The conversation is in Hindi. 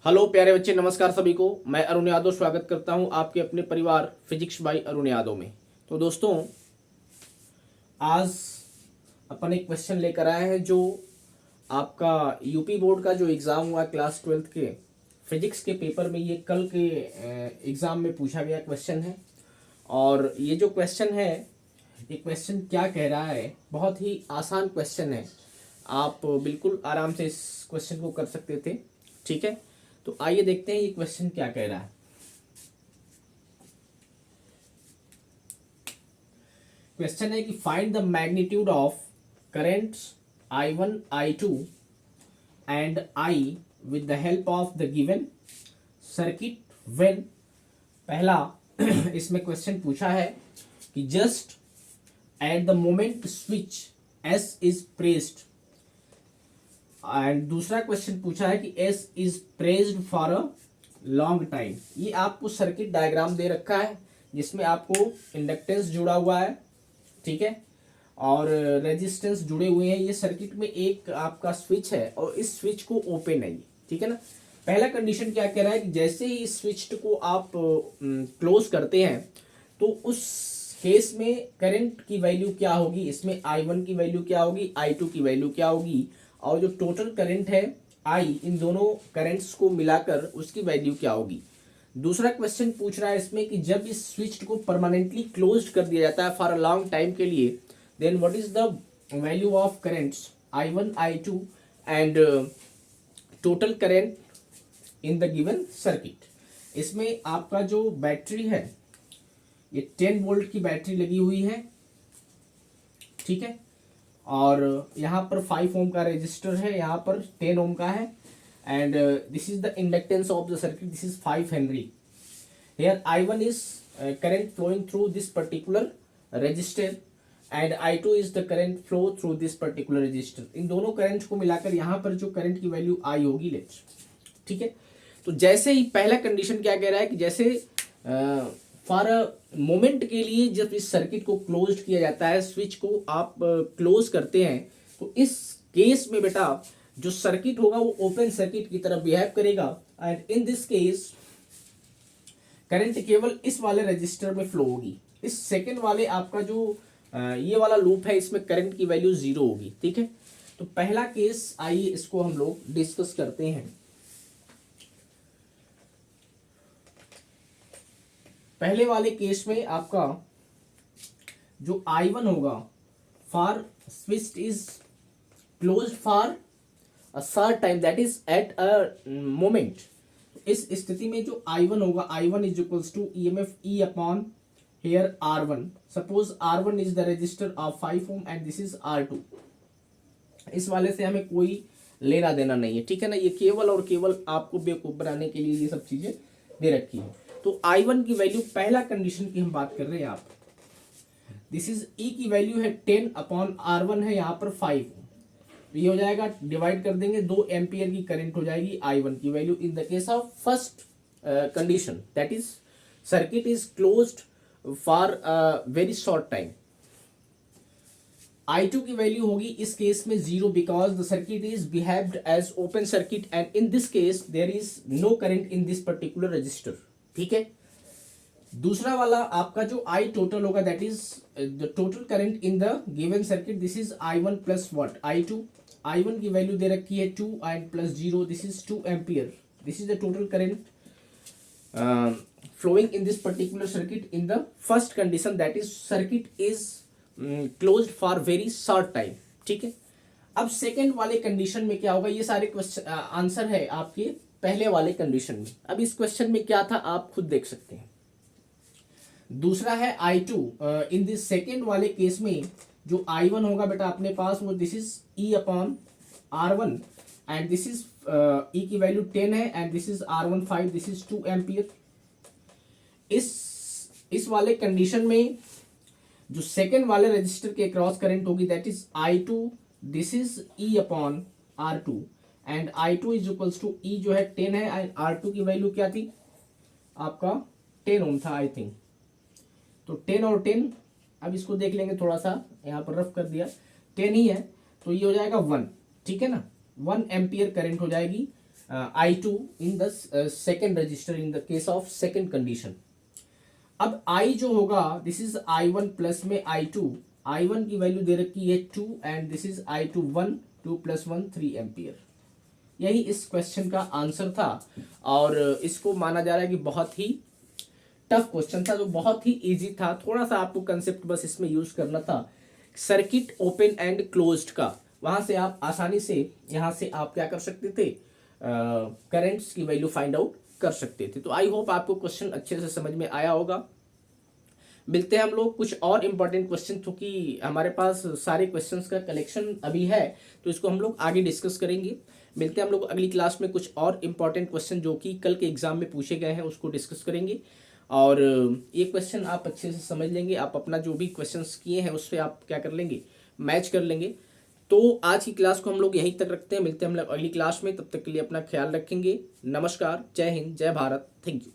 हेलो प्यारे बच्चे, नमस्कार सभी को। मैं अरुण यादव स्वागत करता हूं आपके अपने परिवार फिजिक्स बाय अरुण यादव में। तो दोस्तों, आज अपन एक क्वेश्चन लेकर आए हैं जो आपका यूपी बोर्ड का जो एग्ज़ाम हुआ क्लास 12th के फिजिक्स के पेपर में, ये कल के एग्ज़ाम में पूछा गया क्वेश्चन है। और ये जो क्वेश्चन है, ये क्वेश्चन क्या कह रहा है, बहुत ही आसान क्वेश्चन है। आप बिल्कुल आराम से इस क्वेश्चन को कर सकते थे। ठीक है, तो आइए देखते हैं ये क्वेश्चन क्या कह रहा है। क्वेश्चन है कि find the magnitude of currents I1, I2 and I with the help of the given circuit when. पहला इसमें क्वेश्चन पूछा है कि just at the moment switch S is pressed, and दूसरा क्वेश्चन पूछा है कि S is pressed for a long time. ये आपको सर्किट डायग्राम दे रखा है जिसमें आपको इंडक्टेंस जुड़ा हुआ है, ठीक है, और रेजिस्टेंस जुड़े हुए हैं। ये सर्किट में एक आपका स्विच है और इस स्विच को ओपन है, ठीक है ना। पहला कंडीशन क्या कह रहा है कि जैसे ही इस स्विच को आप क्लोज करते हैं तो उस केस में करंट की वैल्यू क्या होगी, इसमें I1 की वैल्यू क्या होगी, I2 की वैल्यू क्या होगी, और जो टोटल करंट है I, इन दोनों करंट्स को मिलाकर उसकी वैल्यू क्या होगी। दूसरा क्वेश्चन पूछ रहा है इसमें कि जब इस स्विच को परमानेंटली क्लोज कर दिया जाता है फॉर अ लॉन्ग टाइम के लिए, then what is the value of currents I1, I2 and total current in the given circuit. इसमें आपका जो बैटरी है, ये 10 वोल्ट की बैटरी लगी हुई है, ठीक है, और यहाँ पर 5 ओम का रेजिस्टर है, यहाँ पर 10 ओम का है, and this is the inductance of the circuit, this is 5 henry. Here I1 is current flowing through this particular resistor and I2 is the current flow through this particular resistor. इन दोनों करंट को मिलाकर यहाँ पर जो करंट की वैल्यू I होगी, लेट्स, ठीक है। तो जैसे ही पहला कंडीशन क्या कह रहा है कि जैसे फॉर अ मोमेंट के लिए जब इस सर्किट को क्लोज किया जाता है, स्विच को आप क्लोज करते हैं, तो इस केस में बेटा जो सर्किट होगा वो ओपन सर्किट की तरह बिहेव करेगा, and in this case current केवल इस वाले रजिस्टर में फ्लो होगी। इस सेकेंड वाले आपका जो ये वाला लूप है, इसमें करंट की वैल्यू 0 होगी, ठीक है। तो पहला केस आइए इसको हम लोग डिस्कस करते हैं। पहले वाले केस में आपका जो I1 होगा for switch is close for a short time, that is at a moment. इस स्थिति में जो I1 होगा, I1 is equals to EMF E upon here R1। Suppose R1 is the resistor of 5 ohm and this is R2। इस वाले से हमें कोई लेना देना नहीं है, ठीक है ना। ये केवल और केवल आपको बेवकूफ बनाने के लिए ये सब चीजें दे रखी है। तो I1 की वैल्यू, पहला कंडीशन की हम बात कर रहे हैं आप, दिस इज E की वैल्यू है 10 अपॉन R1 है यहाँ पर 5, तो ये हो जाएगा, डिवाइड कर देंगे, 2 एम्पियर की करंट हो जाएगी I1 की value in the case of first condition, that is circuit is closed for very short time. I2 की वैल्यू होगी इस केस में 0 because the circuit is behaved as open circuit and in this case there is no current in this particular resistor, ठीक है। दूसरा वाला आपका जो I टोटल होगा, that is the total current in the given circuit, this is I1 plus what I2। I1 की वैल्यू दे रखी है 2 and plus 0, this is 2 ampere. This is the total current flowing in this particular circuit in the first condition, that is circuit is closed for very short time, ठीक है। अब सेकेंड वाले कंडीशन में क्या होगा, ये सारे क्वेश्चन आंसर है आपके पहले वाले कंडीशन में। अब इस क्वेश्चन में क्या था आप खुद देख सकते हैं। दूसरा है I2, इन दिस सेकेंड वाले केस में जो I1 होगा बेटा अपने पास, वो this is E upon R1 and this is E की वैल्यू 10 है and this is R1 5, this is 2 ampere. इस वाले कंडीशन में जो सेकेंड वाले रजिस्टर के क्रॉस करंट होगी, that is I2, this is E upon R2 and I2 is equals to E जो है 10 है एंड R2 की वैल्यू क्या थी आपका 10 ओम था आई थिंक। तो 10 और 10, अब इसको देख लेंगे, थोड़ा सा यहाँ पर रफ कर दिया, 10 ही है, तो ये हो जाएगा 1, ठीक है ना। 1 एम्पियर करंट हो जाएगी I2 in the second register in the case of second condition. अब I जो होगा दिस इज I1 प्लस में I2, I1 की वैल्यू दे रखी है 2 and this is I2 1, 2 + 1 3 ampere. यही इस क्वेश्चन का आंसर था और इसको माना जा रहा है कि बहुत ही टफ क्वेश्चन था, जो बहुत ही इजी था। थोड़ा सा आपको कंसेप्ट बस इसमें यूज करना था सर्किट ओपन एंड क्लोज्ड का, वहां से आप आसानी से यहाँ से आप क्या कर सकते थे, करेंट्स की वैल्यू फाइंड आउट कर सकते थे। तो आई होप आपको क्वेश्चन अच्छे से समझ में आया होगा। मिलते हैं हम लोग कुछ और इम्पोर्टेंट क्वेश्चन, क्योंकि हमारे पास सारे क्वेश्चंस का कलेक्शन अभी है तो इसको हम लोग आगे डिस्कस करेंगे। मिलते हैं हम लोग अगली क्लास में कुछ और इम्पोर्टेंट क्वेश्चन जो कि कल के एग्जाम में पूछे गए हैं उसको डिस्कस करेंगे। और ये क्वेश्चन आप अच्छे से समझ लेंगे, आप अपना जो भी क्वेश्चंस किए हैं उससे आप क्या कर लेंगे, मैच कर लेंगे। तो आज की क्लास को हम लोग यहीं तक रखते हैं, मिलते हैं हम लोग अगली क्लास में, तब तक के लिए अपना ख्याल रखेंगे। नमस्कार, जय हिंद, जय भारत, थैंक यू।